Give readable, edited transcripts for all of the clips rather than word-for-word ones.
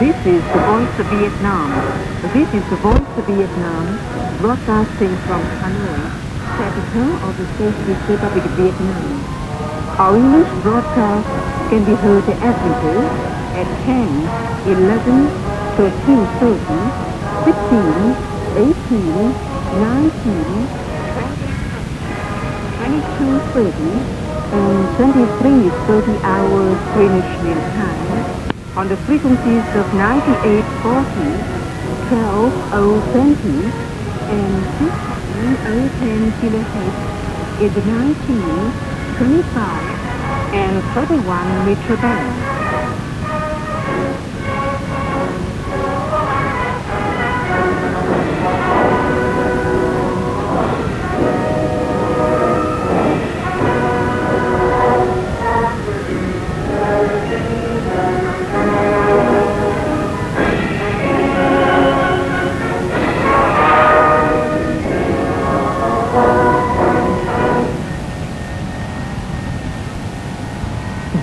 This is the Voice of Vietnam. This is the Voice of Vietnam, broadcasting from Hanoi, capital of the Socialist Republic of Vietnam. Our English broadcast can be heard every day at 10, 11, 13:30, 15, 18, 19, 22:30, and 23:30 hours Greenwich Mean Time on the frequencies of 9840, 12020, and 15010 kHz in the 19, 25, and 31 meter band.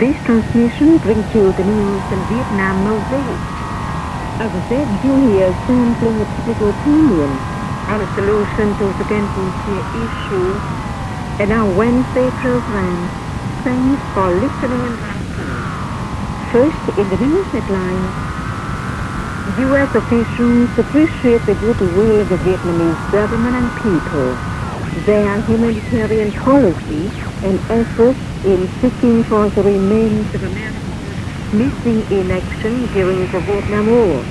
This transmission brings you the news in Vietnam Mosaic. As I said, you hear sampling a typical opinion on a solution to the Cambodia issue in our Wednesday program. Thanks for listening and writing. First, in the news headline, U.S. officials appreciate the goodwill of the Vietnamese government and people, their humanitarian policy and efforts in seeking for the remains of Americans missing in action during the Vietnam War.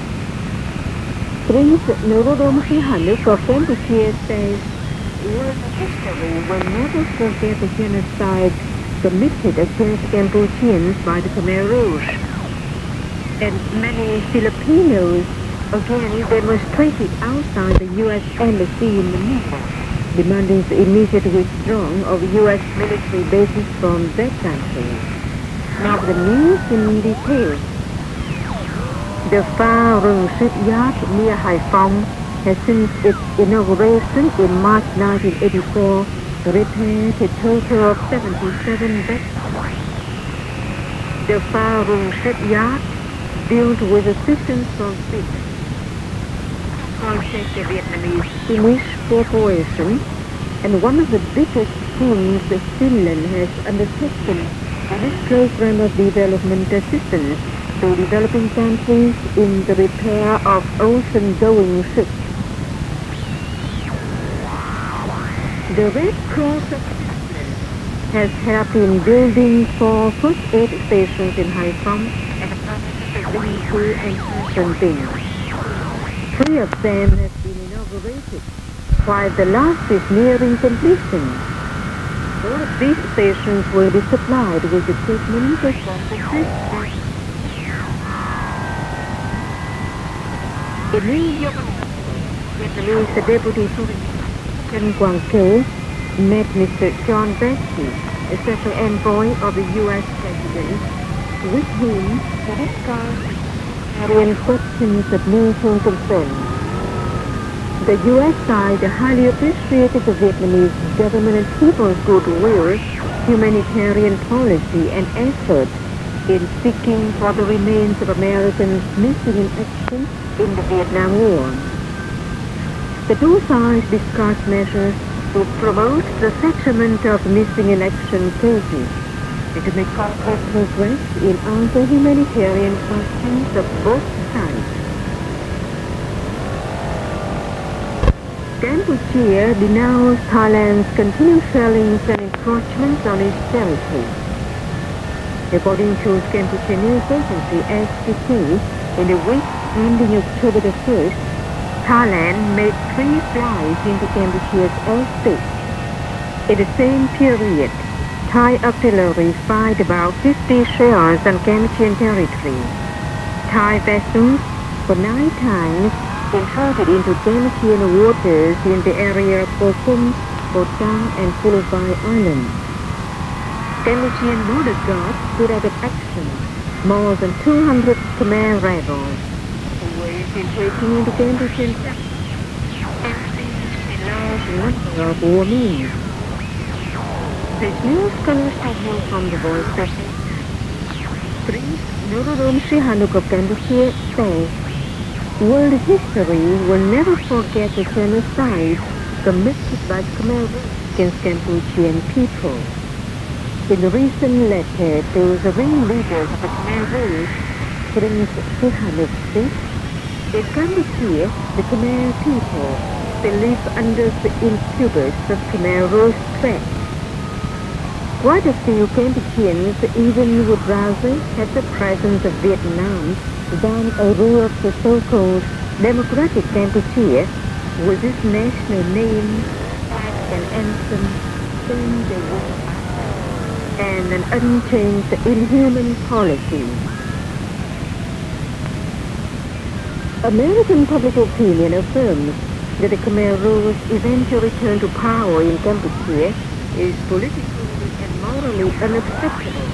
Prince Norodom Sihanouk of Cambodia says, "World history will never forget the genocide committed against Cambodians by the Khmer Rouge." And many Filipinos again demonstrated outside the U.S. Embassy in Manila, demanding the immediate withdrawal of U.S. military bases from that country. Now the news in detail. The Pha Rung shipyard near Haiphong has since its inauguration in March 1984 repaired a total of 77 vessels. The Pha Rung shipyard, built with assistance from SIT, Project of Vietnamese Finnish Corporation, and one of the biggest schemes that Finland has undertaken in its program of development assistance to developing countries in the repair of ocean-going ships. The Red Cross of Finland has helped in building 4 first aid stations in Haiphong and Vinh and Son Vinh. 3 of them have been inaugurated, while the last is nearing completion. All of these stations will be supplied with equipment for assistance. In New York, Vietnamese Deputy Secretary Trần Quang Kế met Mr. John Bessie, a special envoy of the U.S. President, with whom he discussed humanitarian questions of mutual concern. The U.S. side highly appreciated the Vietnamese government and people's goodwill, humanitarian policy, and effort in seeking for the remains of Americans missing in action in the Vietnam War. The two sides discussed measures to promote the settlement of missing in action cases and to make concrete progress in answering humanitarian questions of both sides. Cambodia denounced Thailand's continued failings and encroachments on its territory. According to Cambodia news agency STK, in the week ending October the 1st, Thailand made 3 flights into Cambodia's airspace. In the same period, Thai artillery fired about 50 shells on Cambodian territory. Thai vessels, for 9 times, intruded into Cambodian waters in the area of Ko Kum, Ko Tang, and Phuluvai Islands. Cambodian border guards put out of action more than 200 Khmer rebels who were infiltrating into Cambodian territory and seized a large number of women. This news comes to you from the Voice of Prince Norodom Sihanouk of Cambodia says, world history will never forget the genocide committed by the Khmer Rouge against Cambodian people. In a recent letter to the ringleaders of the Khmer Rouge, Prince Sihanouk said, in Cambodia, the Khmer people still live under the incubus of Khmer Rouge threat. Quite a few Cambodians even would rather have the presence of Vietnam than a rule of the so-called Democratic Cambodia with its national name, flag and anthem, saying they would and an unchanged inhuman policy. American public opinion affirms that the Khmer Rouge eventual return to power in Cambodia is politically and morally unacceptable.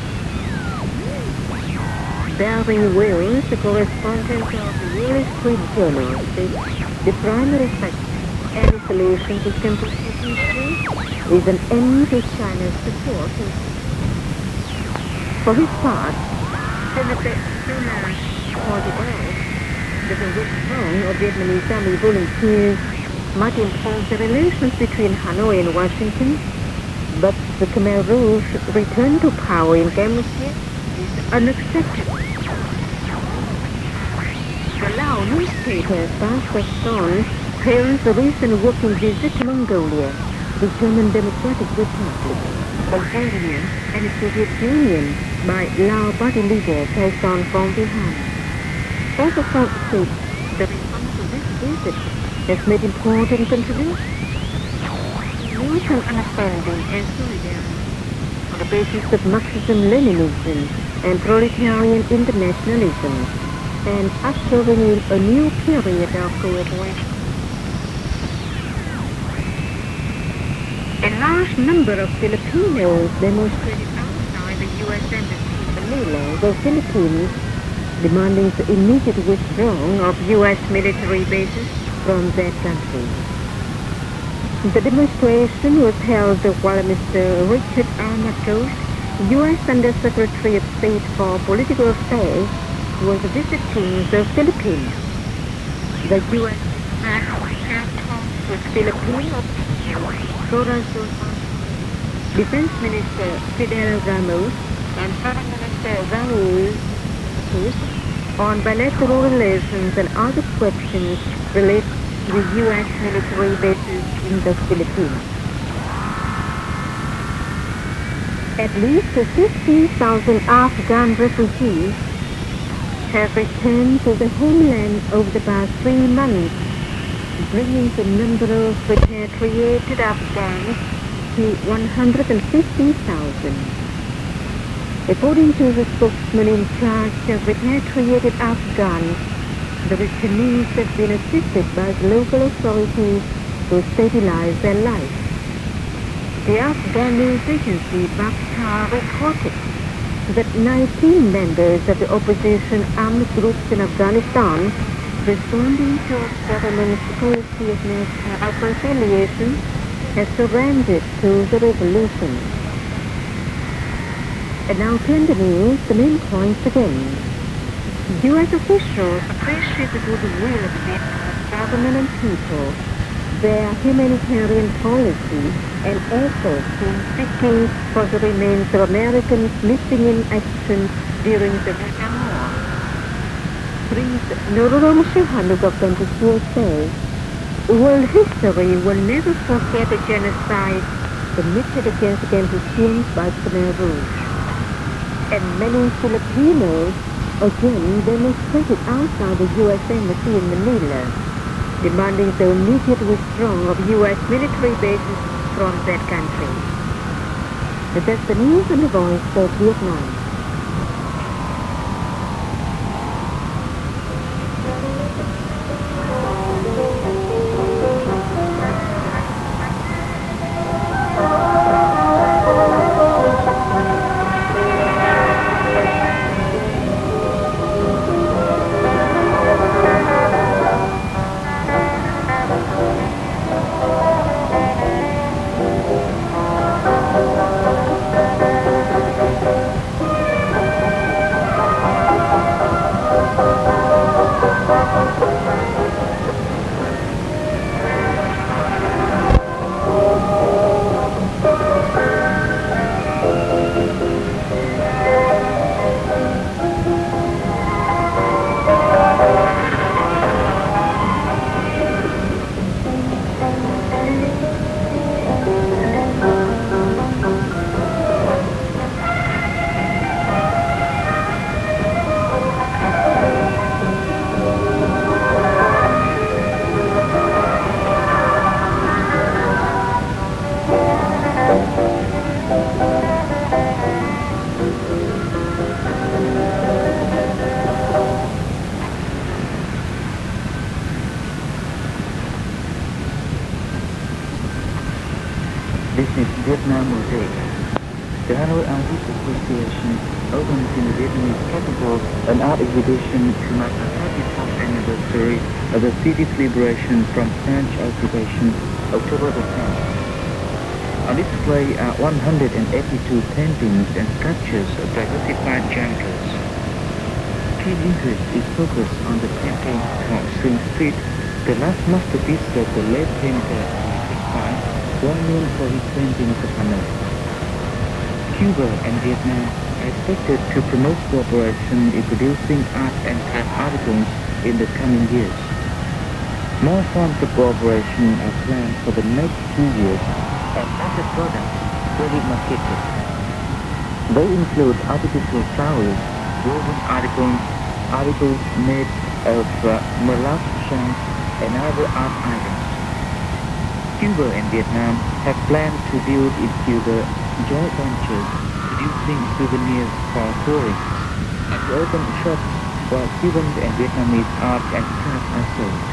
Barry Wills, the correspondent of the Wall Street Journal, said the primary factor and solution to Cambodia's issue is an end to China's support. For his part, Senator Schumer pointed out that the withdrawal of Vietnamese army volunteers might improve the relations between Hanoi and Washington, but the Khmer Rouge return to power in Cambodia is unacceptable. The Lao newspaper passed on parents a recent working visit to Mongolia, the German Democratic Republic, Bulgaria, and the Soviet Union by Lao party leader Kaisan Fondihan. Also South State, the response to this visit has made important contributions. Mutual understanding and solidarity on the basis of Marxism-Leninism and proletarian internationalism, and ushering in a new period of cooperation. A large number of Filipinos demonstrated outside the U.S. Embassy in Manila, the Philippines, demanding the immediate withdrawal of U.S. military bases from that country. The demonstration was held while Mr. Richard R. McCoy, U.S. Undersecretary of State for Political Affairs, was visiting the Philippines. The U.S. with Filipino officials, Defense Minister Fidel Ramos and Foreign Minister Raul on bilateral relations and other questions related to the U.S. military bases in the Philippines. At least 50,000 Afghan refugees have returned to the homeland over the past 3 months, bringing the number of repatriated Afghans to 150,000. According to the spokesman in charge of repatriated Afghans, the returnees have been assisted by the local authorities to stabilize their lives. The Afghan news agency Bakhtar reported that 19 members of the opposition armed groups in Afghanistan, responding to the government's policy of national reconciliation, have surrendered to the revolution. And now to the news, the main points again. U.S. officials appreciate the goodwill of the Vietnamese government and people, their humanitarian policy, and efforts in seeking for the remains of Americans missing in action during the Vietnam War. Prince Norodom Sihanouk of Cambodia says, world history will never forget the genocide committed against Cambodians by the Khmer Rouge. And many Filipinos again demonstrated outside the U.S. Embassy in Manila, demanding the immediate withdrawal of U.S. military bases from that country. That's the news and the voice of Vietnam. Smith Vietnam Mosaic. The Hanoi Artist Association opens in the Vietnamese capital an art exhibition to mark the 34th anniversary of the city's liberation from French occupation, October the 10th. On display are 182 paintings and sculptures of diversified genres. Key interest is focused on the painting called Sing Street, the last masterpiece of the late painter Pai, well known for his paintings of Hanoi. Cuba and Vietnam are expected to promote cooperation in producing art and craft articles in the coming years. More forms of cooperation are planned for the next 2 years and other products will be marketed. They include artificial flowers, woven articles made of molasses shells, and other art items. Cuba and Vietnam have planned to build in Cuba joint ventures producing souvenirs for tourists and to open shops where Cuban and Vietnamese art and crafts are sold.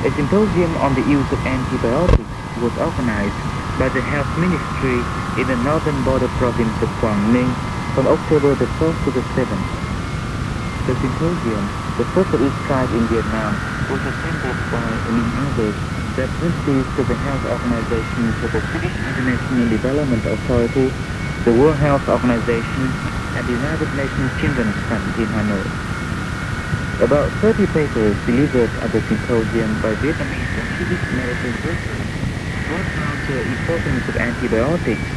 A symposium on the use of antibiotics was organized by the Health Ministry in the northern border province of Quang Ninh from October the 1st to the 7th. The symposium, the first of its kind in Vietnam, was attended by, among others, representatives of the health organizations of the Swedish International Development Authority, the World Health Organization, and the United Nations Children's Fund in Hanoi. About 30 papers delivered at the symposium by Vietnamese and Swedish medical workers brought out the importance of antibiotics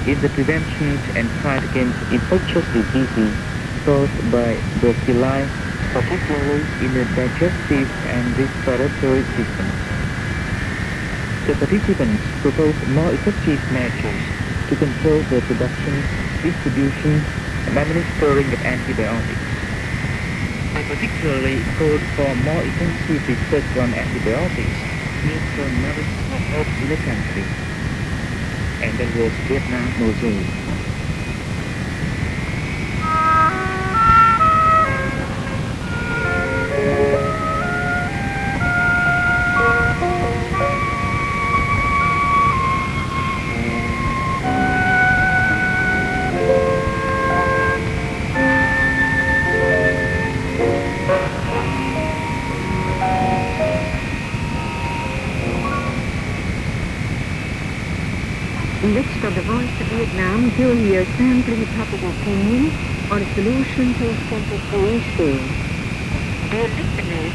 in the prevention and fight against infectious diseases caused by bacilli, particularly in the digestive and respiratory systems. The participants proposed more effective measures to control the production, distribution, and administering of antibiotics. They particularly called for more intensive research on antibiotics used for medicinal herbs in the country. And that was Vietnam Mosaic. Next on the Voice of Vietnam, you'll hear sampling public opinion on a solution to Cambodia issue. Dear listeners,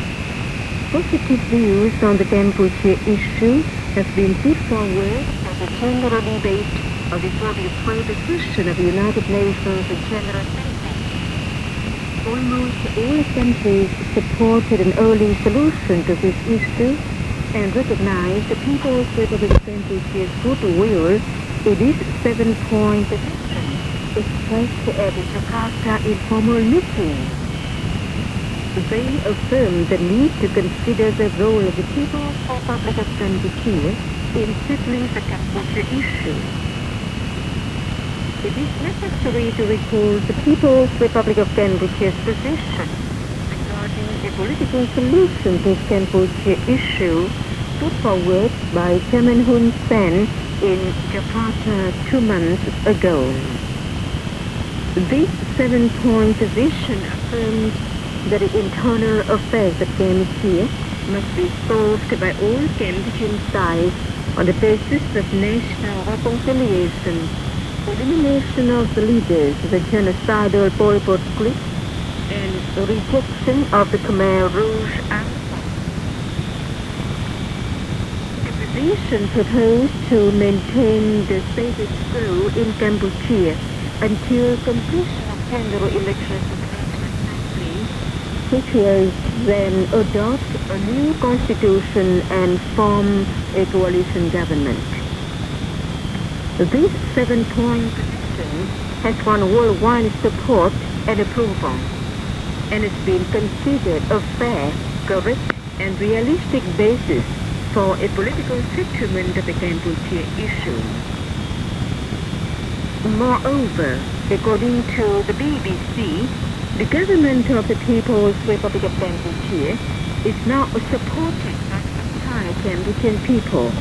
positive views on the Cambodia issue have been put forward for the general debate of the 43rd session of the United Nations General Assembly. Almost all countries supported an early solution to this issue and recognized the People's Republic of Cambodia's goodwill in this 7-point position expressed at the Jakarta informal meeting. They affirmed the need to consider the role of the People's Republic of Cambodia in settling the Cambodia issue. It is necessary to recall the People's Republic of Cambodia's position regarding a political solution to the Cambodia issue put forward by Chairman Hun Sen in Jakarta 2 months ago. This 7-point position affirms that the internal affairs of Cambodia must be solved by all Cambodian sides on the basis of national reconciliation, elimination of the leaders of the genocidal Pol Pot clique, and rejection of the Khmer Rouge Army. The position proposed to maintain the status quo in Cambodia until completion of general elections in 2023, which was then adopt a new constitution and form a coalition government. This 7-point position has won worldwide support and approval, and has been considered a fair, correct, and realistic basis for a political settlement of the Cambodia issue. Moreover, according to the BBC, the government of the People's Republic of Cambodia is now supported by the entire Cambodian people.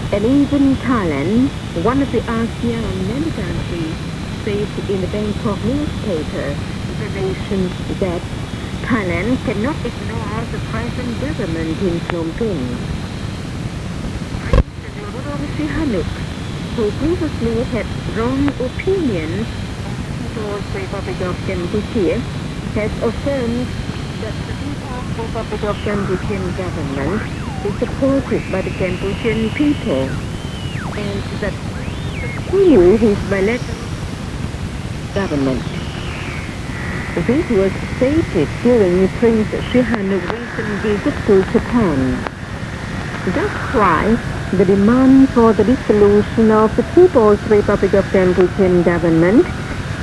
And even Thailand, one of the ASEAN member countries, said in the Bangkok newspaper information that Thailand cannot ignore the present government in Phnom Penh. President Norodom Sihanouk, who previously had wrong opinions towards the Republic of Cambodia, has affirmed that the People's Republic of Cambodian government is supported by the Cambodian people and that continue his bilateral government. This was stated during Prince Sihanouk's recent visit to Japan. That's why the demand for the dissolution of the People's Republic of Cambodian government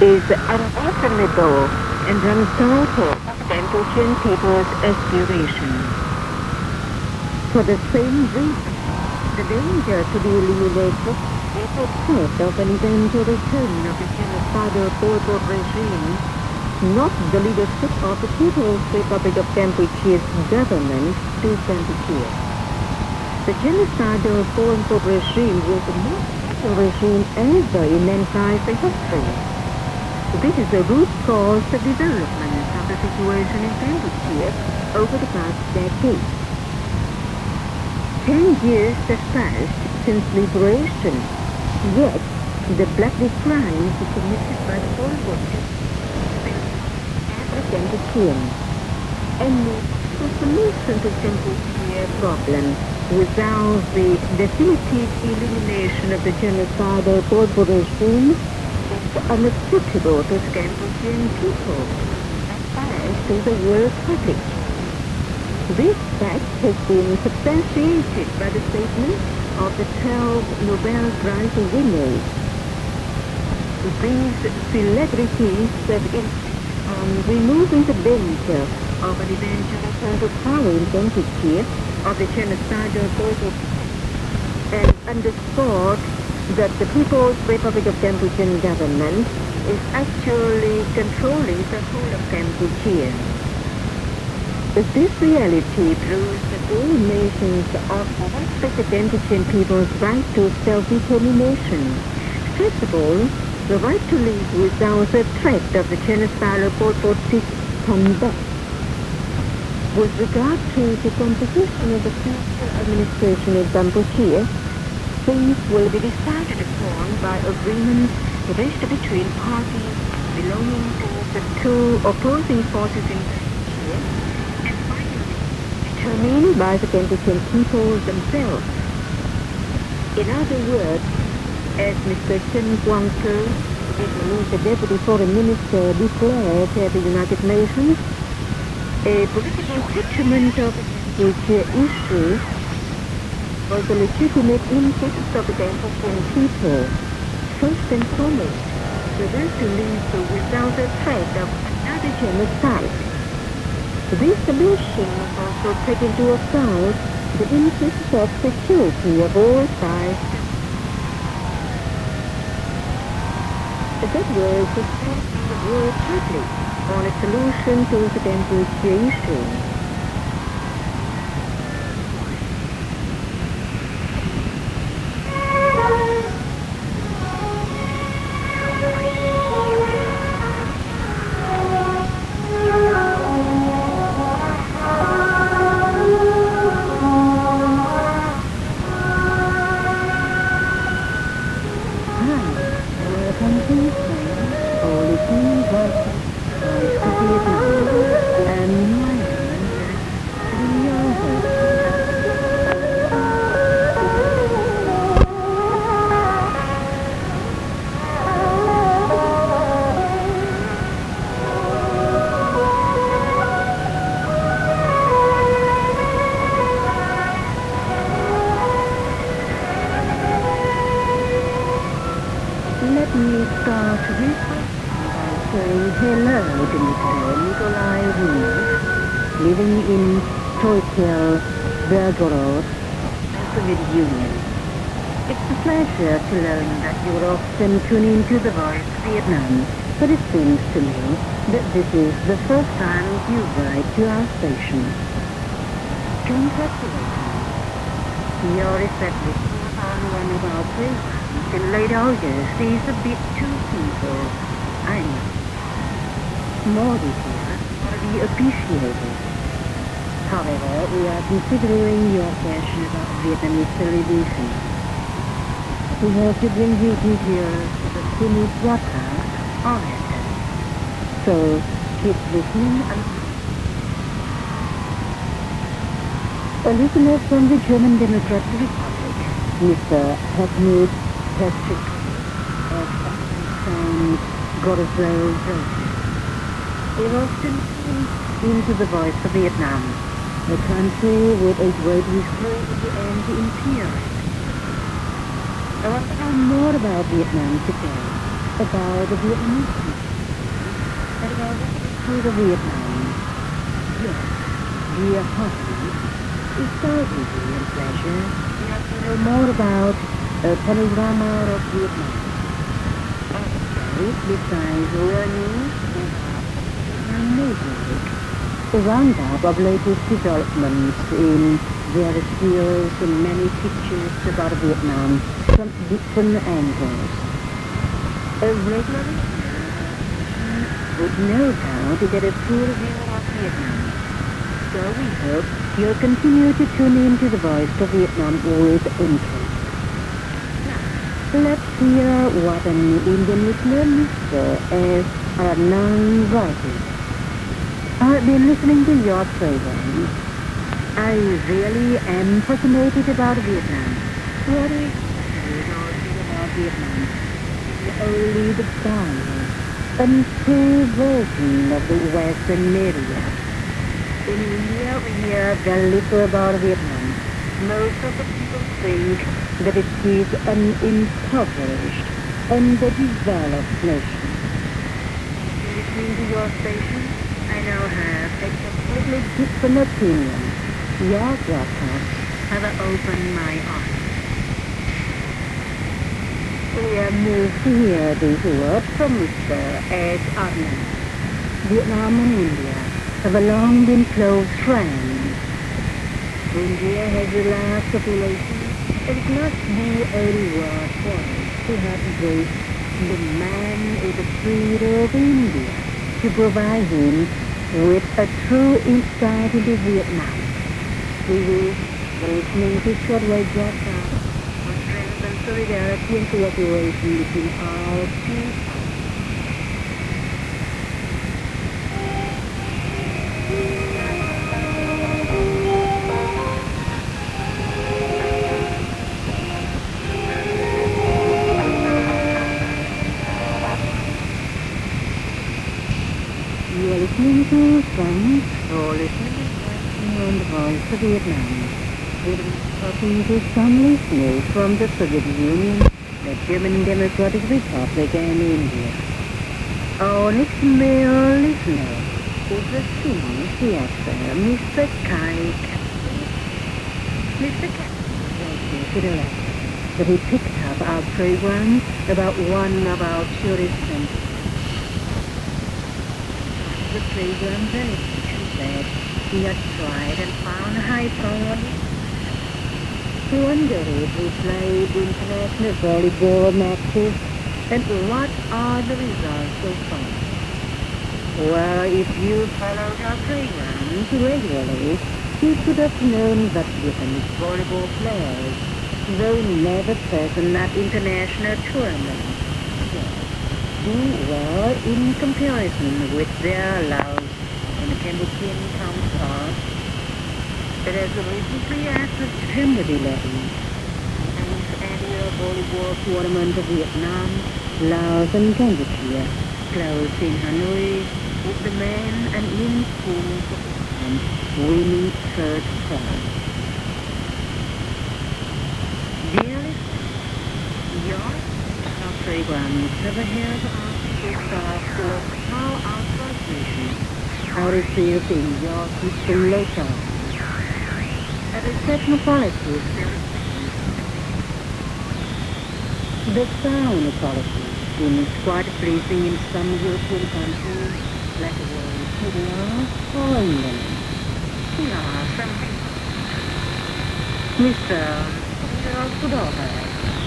is unreasonable and runs counter of Cambodian people's aspirations. For the same reason, the danger to be eliminated is the threat of an eventual return of the genocidal Pol Pot regime, not the leadership of the People's Republic of Cambodia's government to Cambodia. The genocidal Pol Pot regime was the most brutal regime ever in mankind's history. This is the root cause of development of the situation in Cambodia over the past decade. 10 years have passed since liberation, yet the bloody crimes committed by the Pol Pot are Cambodian. And the solution to Cambodia problem without the definitive elimination of the genocidal Pol Pot regime is unacceptable to the Cambodian people as to the world public. This fact has been substantiated by the statement of the 12 Nobel Prize winners. These celebrities have insisted on removing the danger of an eventual return to power in Cambodia of the genocidal Pol Pot and underscored that the People's Republic of Cambodian government is actually controlling the whole of Cambodia. This reality proves that all nations often respect the Cambodian people's right to self-determination. First of all, the right to live without the threat of the genocidal Pol Pot combat. With regard to the composition of the future administration in Cambodia, things will be decided upon by agreements reached between parties belonging to the two opposing forces in Cambodia, and finally determined by the Cambodian people themselves. In other words, as Mr. Chen Guangke, the Deputy Foreign Minister, declared at the United Nations, a political settlement of the issue was the legitimate interest of the Cambodian people. First and foremost, the right to live without the threat of another genocide. This solution must also take into account the interests of security of all sides. That was the strength of the world public on a solution to the Cambodia issue. Let me start this by saying hello to Mr. Nikolai Ruiz, living in Toikel, Belgorod, Soviet Union. It's a pleasure to learn that you're often tuning into the Voice of Vietnam, but it seems to me that this is the first time you write to our station. Congratulations. You're established on one of our programs in late August is a bit too simple. I know. More details are to be appreciated. However, we are considering your question about Vietnamese television. We hope to bring you details of the finished broadcast on it. So, keep listening and a listener from the German Democratic Republic, Mr. Helmut Peschik, of St. Gottesloh, is often into the voice of Vietnam, a country with a great history of the anti-imperialism. I want to know more about Vietnam today, about the Vietnamese people, and about the history of Vietnam. Yes, dear husband, it's so easy and pleasure to have to know more about a panorama of Vietnam. Okay, besides learning about music, a roundup of latest developments in various fields and many pictures about Vietnam from different angles. A regular would no doubt get a full view of Vietnam. So we hope you'll continue to tune in to the voice of Vietnam with interest. Now, let's hear what an Indian listener, Mr. S. Arnang writes. I've been listening to your program. I really am fascinated about Vietnam. What is fascinating about Vietnam? Only the bias and true version of the Western media. In India, we hear very little about Vietnam. Most of the people think that it is an impoverished, underdeveloped nation. Listening to your station, I now have a completely different opinion. Your broadcasts have opened my eyes. We are moved to hear these words from Mr. S. Arnang. Vietnam and India have long been close friends. India has a large population. It must be a reward for us to have embraced the man with the freed of India to provide him with a true insight into Vietnam. We will be listening to shortwave broadcast on strength and solidarity and cooperation between our two. You are listening to Friends or listening on the Voice of Vietnam. We're talking to some listeners from the Soviet Union, the German Democratic Republic, and India. Our next male listener is a senior actor, Mr. Kai. Mr. Kai was to the left, but he picked up our program about one of our tourist centers. The program very much said he had tried and found high priority. He wondered if we played international volleyball matches and what are the results so far. Well, if you followed our programs regularly, you could have known that Vietnamese volleyball players, though never present at international tournaments, do well in comparison with their Laos and Cambodian counterparts. It has recently asked the September 11th annual volleyball tournament of Vietnam, Laos and Cambodia, closed in Hanoi with the men and women's teams of Vietnam winning third prize. Dear listeners, your programs have held us to start how our transmission are received in your system later. At a certain quality, the sound quality seems quite pleasing in some European countries like Korea or England. Mr.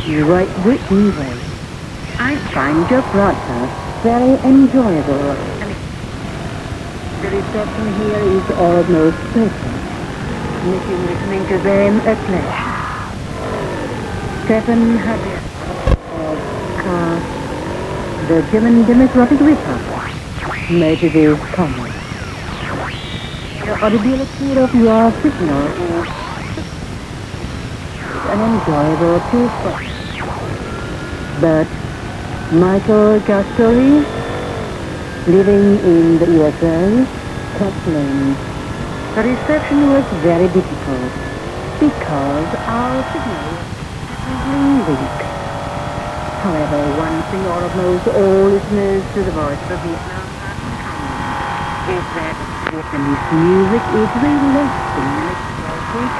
Great Britain way. I find your broadcast very enjoyable. The reception here is almost perfect, making listening to them a pleasure. Stephen Habit of the German Democratic Republic made this comment. The audibility of your signal is an enjoyable piece. But Michael Gastori, living in the USA, complained the reception was very difficult because our signal was weak. However, one thing almost all listeners to the Voice of Vietnam is that Vietnamese music is relaxing and expressive,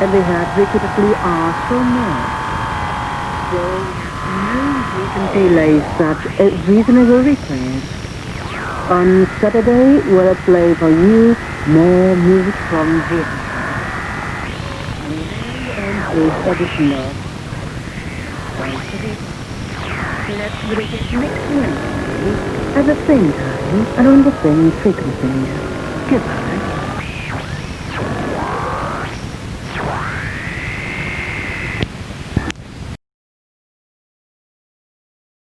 and they have repeatedly asked for more. So, no reason to delay such a reasonable request. On Saturday, we'll play for you more music from Vietnam. And this edition of Voice of Vietnam. Let's bring it next Wednesday at the same time and on the same frequency. Goodbye.